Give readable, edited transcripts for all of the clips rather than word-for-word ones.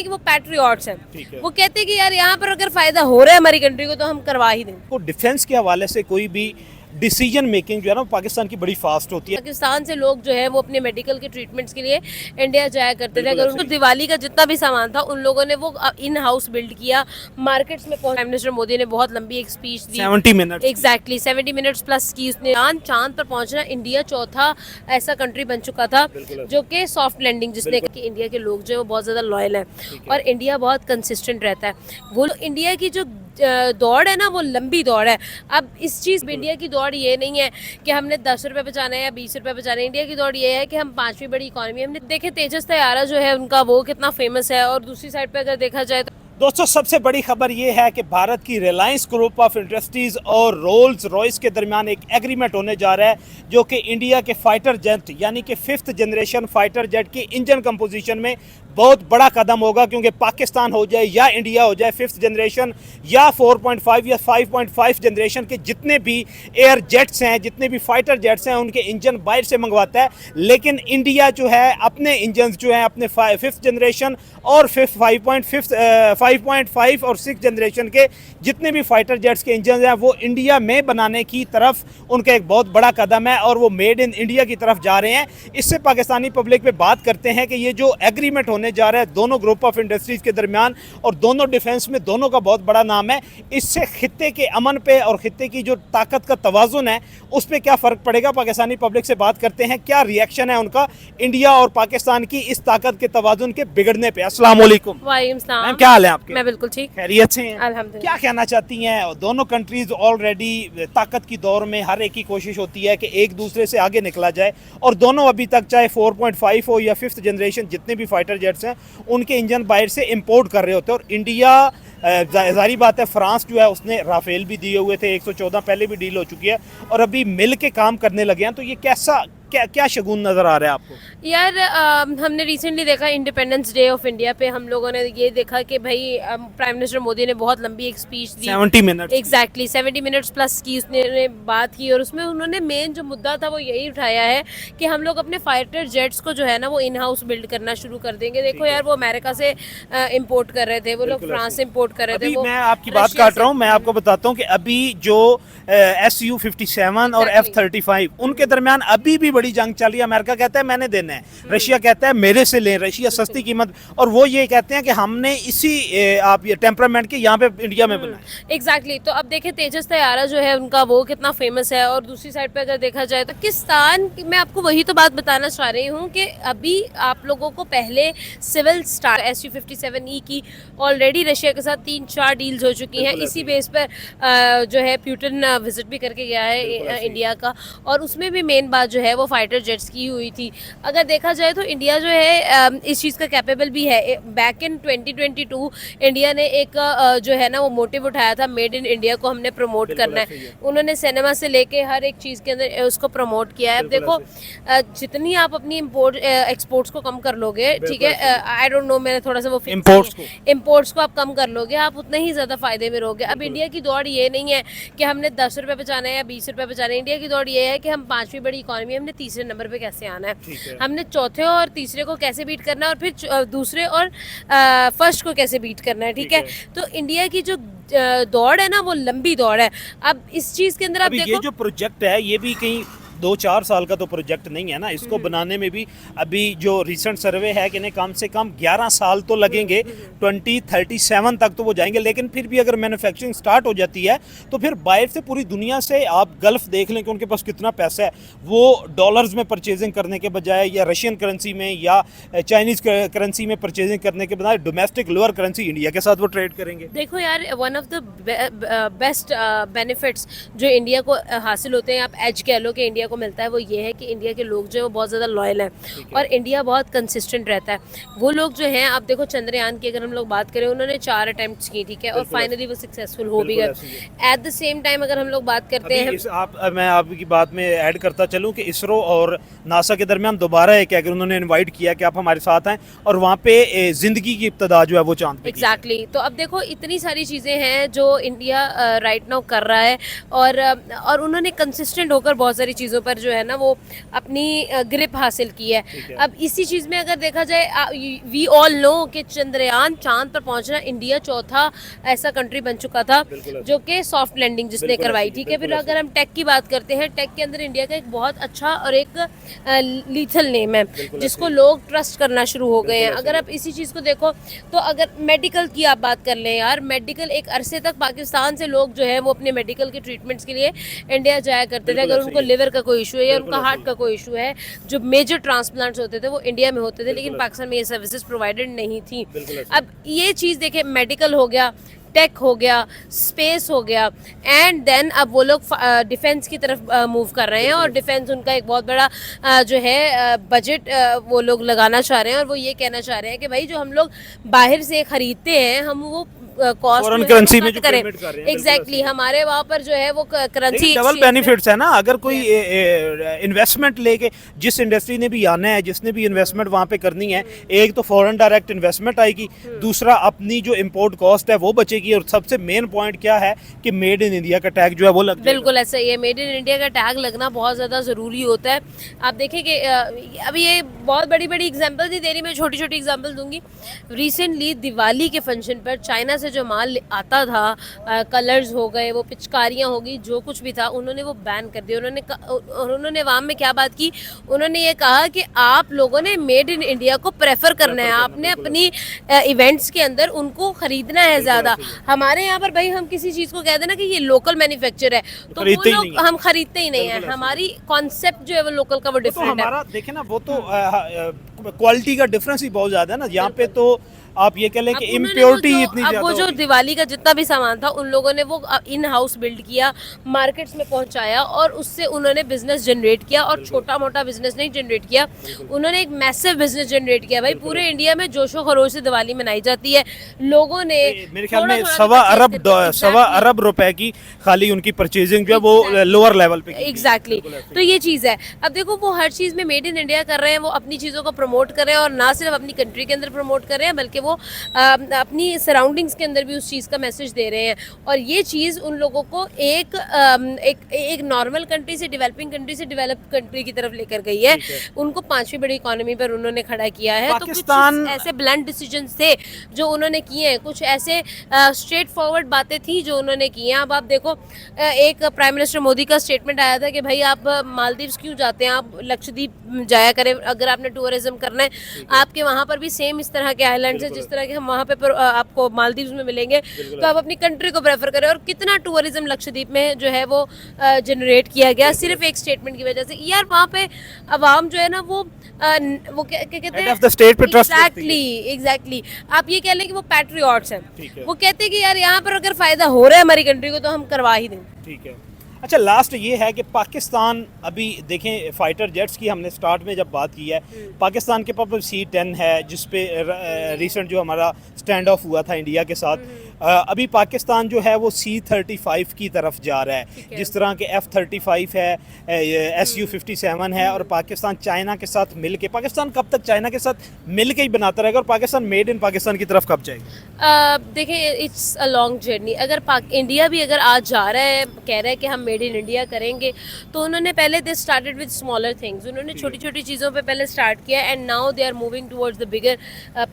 कि वो पैट्रियट्स हैं, वो कहते हैं कि यार यहाँ पर अगर फायदा हो रहा है हमारी कंट्री को तो हम करवा ही दें। तो डिफेंस के हवाले से कोई भी डिसीजन मेकिंग जो है ना पाकिस्तान की बड़ी फास्ट होती है। पाकिस्तान से लोग जो है वो अपने मेडिकल के ट्रीटमेंट्स के लिए इंडिया जाया करते थे। अगर उनको दिवाली का जितना भी सामान था उन लोगों ने वो इन हाउस बिल्ड किया, मार्केट्स में प्राइम मिनिस्टर मोदी ने बहुत लंबी एक स्पीच दी, 70 मिनट एग्जैक्टली 70 मिनट्स प्लस की उसने। चांद पर पहुंचना, इंडिया चौथा ऐसा कंट्री बन चुका था जो कि सॉफ्ट लैंडिंग जिसने कि इंडिया के लोग जो है वो बहुत ज्यादा लॉयल हैं और इंडिया बहुत कंसिस्टेंट रहता है। वो इंडिया की जो दौड़ है ना वो लंबी दौड़ है। अब इस चीज़ में इंडिया की दौड़ ये नहीं है कि हमने 10 रुपये बचाना है या 20 रुपये बचाना है। इंडिया की दौड़ ये है कि हम 5वीं बड़ी इकॉनमी, हमने देखे तेजस तैयारा जो है उनका वो कितना फेमस है। और दूसरी साइड पे अगर देखा जाए तो दोस्तों सबसे बड़ी खबर ये है कि भारत की रिलायंस ग्रुप ऑफ इंडस्ट्रीज और रोल्स रॉयस के दरमियान एक एग्रीमेंट होने जा रहा है जो कि इंडिया के फाइटर जेट यानी कि 5th जनरेशन फाइटर जेट की इंजन कंपोजिशन में बहुत बड़ा कदम होगा। क्योंकि पाकिस्तान हो जाए या इंडिया हो जाए 5th जनरेशन या 4.5 या 5.5 जनरेशन के जितने भी एयर जेट्स हैं, जितने भी फाइटर जेट्स हैं, उनके इंजन बाहर से मंगवाता है। लेकिन इंडिया जो है अपने इंजन जो हैं अपने 5th जनरेशन और 5.5 और 6 जनरेशन के जितने भी फाइटर जेट्स के इंजन हैं वो इंडिया में बनाने की तरफ उनका एक बहुत बड़ा कदम है और वो मेड इन इंडिया की तरफ जा रहे हैं। इससे पाकिस्तानी पब्लिक पे बात करते हैं कि ये जो एग्रीमेंट होने जा रहा है दोनों ग्रुप ऑफ इंडस्ट्रीज के दरमियान और दोनों डिफेंस में दोनों का बहुत बड़ा नाम है, इससे खित्ते के अमन पे और खित्ते की जो ताकत का तवाजुन है उस पर क्या फ़र्क पड़ेगा। पाकिस्तानी पब्लिक से बात करते हैं क्या रिएक्शन है उनका इंडिया और पाकिस्तान की इस ताकत के तवाजुन के बिगड़ने पे। अस्सलाम वालेकुम मैम, क्या हाल है आपके? मैं बिल्कुल ठीक, खैरियत से हैं? अल्हम्दुलिल्लाह। क्या कहना चाहती हैं? दोनों कंट्रीज ऑलरेडी ताकत की दौर में हर एक की कोशिश होती है कि एक दूसरे से आगे निकला जाए और दोनों अभी तक चाहे 4.5 हो या 5th जनरेशन जितने भी फाइटर जेट्स हैं उनके इंजन बाहर से इंपोर्ट कर रहे होते हैं। और इंडिया जाहिर बात है फ्रांस जो है उसने राफेल भी दिए हुए थे, 114 पहले भी डील हो चुकी है और अभी मिल के काम करने लगे हैं। तो ये कैसा क्या शगुन नजर आ रहा है आपको? यार हमने रिसेंटली देखा इंडिपेंडेंस डे ऑफ इंडिया पे हम लोगों ने ये देखा कि भाई प्राइम मिनिस्टर मोदी ने बहुत लंबी एक स्पीच दी, 70 मिनट एग्जैक्टली 70 मिनट्स प्लस की उसने बात की और उसमें उन्होंने मेन जो मुद्दा था वो यही उठाया है कि हम लोग अपने फाइटर जेट्स को जो है ना वो इन हाउस बिल्ड करना शुरू कर देंगे। देखो यार वो अमेरिका से इम्पोर्ट कर रहे थे, वो लोग फ्रांस से इम्पोर्ट कर रहे थे। वो मैं आपकी बात काट रहा हूँ, मैं आपको बताता हूँ कि अभी जो SU-57 और F-35 उनके दरमियान अभी भी बड़ी जंग चल रही है। अमेरिका कहता है मैंने देना है, रशिया कहता है मेरे से लें, रशिया सस्ती कीमत, और वो ये कहते हैं कि हमने इसी आप ये टेम्परामेंट के यहाँ पे इंडिया में बनाया। एग्जैक्टली तो अब देखें तेजस तैयारा जो है उनका वो कितना फेमस है। और दूसरी साइड पे अगर देखा जाए तो पाकिस्तान, मैं आपको वही तो बात बताना चाह रही हूँ कि अभी आप लोगों को पहले सिविल स्टार SU-57E की ऑलरेडी रशिया के साथ 3-4 डील्स हो चुकी हैं। इसी बेस पर जो है प्यूटन विजिट भी करके गया है इंडिया का और उसमें भी मेन बात जो है वो फाइटर जेट्स की हुई थी। अगर देखा जाए तो इंडिया जो है इस चीज़ का कैपेबल भी है। बैक इन 2022 इंडिया ने एक जो है ना वो मोटिव उठाया था, मेड इन इंडिया को हमने प्रमोट करना है। उन्होंने सिनेमा से लेके हर एक चीज़ के अंदर उसको प्रमोट किया है। अब देखो जितनी आप अपनी एक्सपोर्ट्स को कम कर लोगे, ठीक है, आई डोंट नो, मैंने थोड़ा सा वो इम्पोर्ट्स को आप कम कर लोगे आप उतने ही ज़्यादा फायदे में रहोगे। अब इंडिया की दौड़ ये नहीं है कि हमने 10 रुपये बचाना है या 20 रुपये बचाना है। इंडिया की दौड़ ये है कि हम 5वीं बड़ी इकॉनमी, हमने तीसरे नंबर पे कैसे आना है, हमने चौथे और तीसरे को कैसे बीट करना है और फिर दूसरे और फर्स्ट को कैसे बीट करना है, ठीक है। तो इंडिया की जो दौड़ है ना वो लंबी दौड़ है। अब इस चीज़ के अंदर आप देखो ये जो प्रोजेक्ट है ये भी कहीं 2-4 साल का तो प्रोजेक्ट नहीं है ना, इसको बनाने में भी अभी जो रिसेंट सर्वे है कि नहीं कम से कम 11 साल तो लगेंगे, 2037 तक तो वो जाएंगे। लेकिन फिर भी अगर मैन्युफैक्चरिंग स्टार्ट हो जाती है तो फिर बाहर से पूरी दुनिया से आप गल्फ देख लें कि उनके पास कितना पैसा है, वो डॉलर्स में परचेजिंग करने के बजाय या रशियन करेंसी में या चाइनीज़ करेंसी में परचेजिंग करने के बजाय डोमेस्टिक लोअर करेंसी इंडिया के साथ वो ट्रेड करेंगे। देखो यार one of the best benefits जो इंडिया को हासिल होते हैं, आप एज कह लो कि इंडिया को मिलता है, वो ये है कि इंडिया के लोग जो है वो बहुत ज़्यादा लॉयल हैं और इंडिया बहुत कंसिस्टेंट रहता है। वो लोग जो हैं, आप देखो चंद्रयान की अगर हम लोग बात करें, उन्होंने 4 अटेम्प्ट्स की, ठीक है, और फाइनली वो सक्सेसफुल हो भी गए। एट द सेम टाइम अगर हम लोग बात करते हैं, मैं आपकी बात में ऐड करता चलूँ कि इसरो और नासा के दरमियान दोबारा एक अगर उन्होंने इन्वाइट किया कि आप हमारे साथ आएँ और वहाँ पे ज़िंदगी की इब्तदा जो है वो चांद पे। एग्जैक्टली तो अब देखो इतनी सारी चीज़ें हैं जो इंडिया राइट नाउ कर रहा है और उन्होंने कंसिस्टेंट होकर बहुत सारी चीज़ों चीज़ों पर जो है ना वो अपनी ग्रिप हासिल की है। अब इसी चीज़ में अगर देखा जाए, वी ऑल नो कि चंद्रयान चांद पर पहुंचना, इंडिया चौथा ऐसा कंट्री बन चुका था जो कि सॉफ्ट लैंडिंग जिसने करवाई। ठीक है, फिर अगर हम टेक की बात करते हैं, टेक के अंदर इंडिया का एक बहुत अच्छा और एक लीथल नेम है जिसको लोग ट्रस्ट करना शुरू हो गए हैं। अगर आप इसी चीज़ को देखो तो अगर मेडिकल की आप बात कर लें यार, मेडिकल एक अरसे तक पाकिस्तान से लोग जो है वो अपने मेडिकल के ट्रीटमेंट्स के लिए इंडिया जाया करते थे। अगर उनको लिवर का कोई इशू है या उनका हार्ट का कोई इशू है, जो मेजर ट्रांसप्लांट्स होते थे वो इंडिया में होते थे, लेकिन पाकिस्तान में ये सर्विसेज प्रोवाइडेड नहीं थी। अब ये चीज़ देखें, मेडिकल हो गया, टेक हो गया, स्पेस हो गया, एंड देन अब वो लोग डिफेंस की तरफ मूव कर रहे हैं और डिफेंस उनका एक बहुत बड़ा जो है बजट वो लोग लगाना चाह रहे हैं। और वो ये कहना चाह रहे हैं कि भाई जो हम लोग बाहर से खरीदते हैं हम वो कॉस्ट फॉरेन करेंसी में जो पेमेंट कर रहे हैं, एग्जैक्टली हमारे वहाँ पर जो है वो करेंसी डबल बेनिफिट्स है ना। अगर कोई इन्वेस्टमेंट लेके जिस इंडस्ट्री ने भी आना है, जिसने भी इन्वेस्टमेंट वहाँ पे करनी है, एक तो फॉरेन डायरेक्ट इन्वेस्टमेंट आएगी, दूसरा अपनी जो इम्पोर्ट कॉस्ट है वो बचेगी, और सबसे मेन पॉइंट क्या है कि मेड इन इंडिया का टैग जो है वो लग जाएगा। बिल्कुल ऐसा ही है, मेड इन इंडिया का टैग लगना बहुत ज़्यादा ज़रूरी होता है। आप देखें कि अभी ये बहुत बड़ी बड़ी एग्जांपल नहीं दे रही, मैं छोटी छोटी एग्जांपल दूंगी। रिसेंटली दिवाली के फंक्शन पर चाइना से जो माल आता था, कलर्स हो गए, वो पिचकारियाँ हो गई, जो कुछ भी था उन्होंने वो बैन कर दिया। उन्होंने वहाँ में क्या बात की, उन्होंने ये कहा कि आप लोगों ने मेड इन इंडिया को प्रेफर करना है, आपने अपनी इवेंट्स के अंदर उनको खरीदना है ज़्यादा। हमारे यहाँ पर भाई हम किसी चीज़ को कह देना कि ये लोकल मैन्युफैक्चर है तो वो लोग हम खरीदते ही नहीं है। हमारी कॉन्सेप्ट जो है वो लोकल का वो डिफरेंट है। हमारा देखे ना, वो तो क्वालिटी का डिफरेंस ही बहुत ज्यादा है ना। यहाँ पे तो आप ये कह लें कि इम्प्योरिटी इतनी ज्यादा। अब वो जो दिवाली का जितना भी सामान था उन लोगों ने वो इन हाउस बिल्ड किया, मार्केट्स में पहुंचाया और उससे उन्होंने बिजनेस जनरेट किया। और छोटा मोटा बिजनेस नहीं जनरेट किया, उन्होंने एक मैसिव बिजनेस जनरेट किया। भाई पूरे इंडिया में जोशो खरोश से दिवाली मनाई जाती है। लोगों ने मेरे ख्याल में सवा अरब रुपए की खाली उनकी परचेजिंग जो है वो लोअर लेवल पे। एग्जैक्टली तो ये चीज़ है। अब देखो वो हर चीज़ में मेड इन इंडिया कर रहे हैं, वो अपनी चीज़ों को प्रमोट कर रहे हैं और ना सिर्फ अपनी कंट्री के अंदर प्रमोट कर रहे हैं बल्कि वो अपनी सराउंडिंग्स के अंदर भी उस चीज़ का मैसेज दे रहे हैं। और ये चीज़ उन लोगों को एक नॉर्मल कंट्री से, डेवलपिंग कंट्री से डेवलप्ड कंट्री की तरफ लेकर गई है। उनको 5वीं बड़ी इकोनॉमी पर उन्होंने खड़ा किया है। तो कुछ ऐसे ब्लंट डिसीजंस थे जो उन्होंने किए हैं, कुछ ऐसे स्ट्रेट फॉरवर्ड बातें थी जो उन्होंने की हैं। अब आप देखो, एक प्राइम मिनिस्टर मोदी का स्टेटमेंट आया था कि भाई आप मालदीव्स क्यों जाते हैं, आप लक्षद्वीप जाया करें अगर आपने टूरिज्म करना है। आपके वहाँ पर भी सेम इस तरह के आइलैंड्स हैं जिस तरह के हम वहाँ पे आपको मालदीव्स में मिलेंगे, तो आप अपनी कंट्री को प्रेफर करें। और कितना टूरिज्म लक्षद्वीप में जो है वो जनरेट किया गया सिर्फ एक स्टेटमेंट की वजह से। यार वहाँ पे अवाम जो है ना वो क्या कहते हैं, एग्जैक्टली आप ये कह लें कि वो पैट्रियट्स हैं। वो कहते हैं कि यार यहाँ पर अगर फायदा हो रहा है हमारी कंट्री को तो हम करवा ही दें। ठीक है। अच्छा, लास्ट ये है कि पाकिस्तान अभी देखें, फाइटर जेट्स की हमने स्टार्ट में जब बात की है, पाकिस्तान के पास C-10 है जिस पे रिसेंट जो हमारा स्टैंड ऑफ हुआ था इंडिया के साथ। अभी पाकिस्तान जो है वो C-35 की तरफ जा रहा है, जिस तरह के F-35 है, Su-57 है। और पाकिस्तान चाइना के साथ मिल के, पाकिस्तान कब तक चाइना के साथ मिल के ही बनाता रहेगा और पाकिस्तान मेड इन पाकिस्तान की तरफ कब जाएगा? देखिए इट्स अ लॉन्ग जर्नी। अगर इंडिया भी अगर आज जा रहा है, कह रहा है कि हम मेड इन इंडिया करेंगे, तो उन्होंने पहले they started with smaller things, उन्होंने छोटी छोटी चीज़ों पे पहले स्टार्ट किया and now they are moving towards the bigger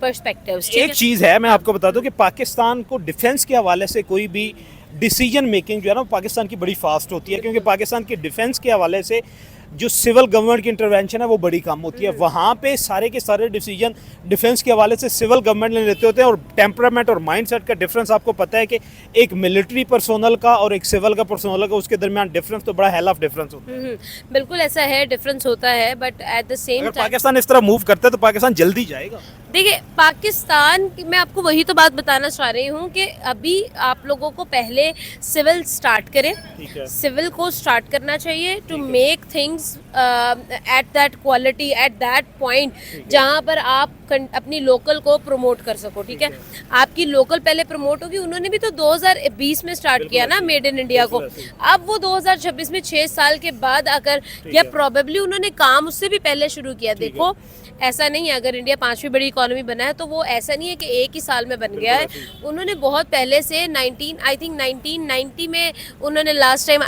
perspectives. एक चीज़ है, मैं आपको बता दूं कि पाकिस्तान को डिफेंस के हवाले से कोई भी डिसीजन मेकिंग जो है ना पाकिस्तान की बड़ी फास्ट होती है, क्योंकि पाकिस्तान के डिफेंस के हवाले से जो सिविल गवर्नमेंट की इंटरवेंशन है वो बड़ी कम होती है। वहाँ पे सारे के सारे डिसीजन डिफेंस के हवाले से सिविल गवर्नमेंट ने लेते होते हैं। और टेम्परामेंट और माइंडसेट का डिफरेंस आपको पता है कि एक मिलिट्री पर्सोनल का और एक सिविल का पर्सोनल का, उसके दरमियान डिफरेंस तो बड़ा हेल ऑफ डिफरेंस होता है। बिल्कुल ऐसा है, डिफरेंस होता है, but at the same time Pakistan इस तरह मूव करता है तो पाकिस्तान जल्दी जाएगा। देखिए पाकिस्तान, मैं आपको वही तो बात बताना चाह रही हूँ कि अभी आप लोगों को पहले सिविल स्टार्ट करें, सिविल को स्टार्ट करना चाहिए to make things at that quality, at that point जहाँ पर आप अपनी लोकल को प्रमोट कर सको, ठीक है। आपकी लोकल पहले प्रमोट होगी। उन्होंने भी तो 2020 में स्टार्ट किया ना मेड इन इंडिया को, अब वो 2026 में 6 साल के बाद अगर, या प्रोबेबली उन्होंने काम उससे भी पहले शुरू किया। देखो ऐसा नहीं है, अगर इंडिया 5वीं बड़ी इकोनॉमी बना है तो वो ऐसा नहीं है कि एक ही साल में बन गया है। उन्होंने बहुत पहले से 1990 में उन्होंने लास्ट टाइम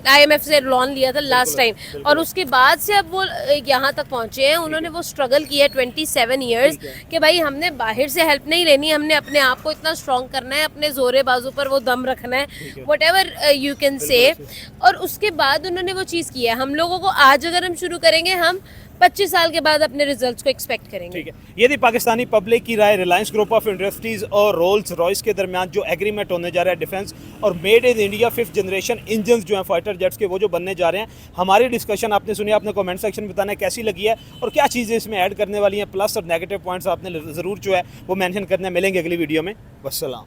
IMF से लोन लिया था लास्ट टाइम, और उसके बाद से अब वो यहाँ तक पहुंचे हैं। उन्होंने वो स्ट्रगल किया है 27 ईयर्स कि भाई हमने बाहर से हेल्प नहीं लेनी, हमने अपने आप को इतना स्ट्रॉन्ग करना है, अपने जोरे बाजू पर वो दम रखना है, व्हाटएवर यू कैन से। और उसके बाद उन्होंने वो चीज़ की है। हम लोगों को आज अगर हम शुरू करेंगे, हम 25 साल के बाद अपने रिजल्ट्स को एक्सपेक्ट करेंगे। ठीक है, ये थी पाकिस्तानी पब्लिक की राय। रिलायंस ग्रुप ऑफ इंडस्ट्रीज और रोल्स रॉयस के दरमियान जो एग्रीमेंट होने जा रहा है डिफेंस और made in India 5th generation engine जो हैं फाइटर जेट्स के, वो जो बनने जा रहे हैं। हमारी डिस्कशन आपने सुनी, आपने कमेंट सेक्शन में बताना है कैसी लगी है और क्या चीज़ें इसमें ऐड करने वाली हैं, प्लस और नेगेटिव पॉइंट्स आपने ज़रूर जो है वो मेंशन करने। मिलेंगे अगली वीडियो में। वस्सलाम।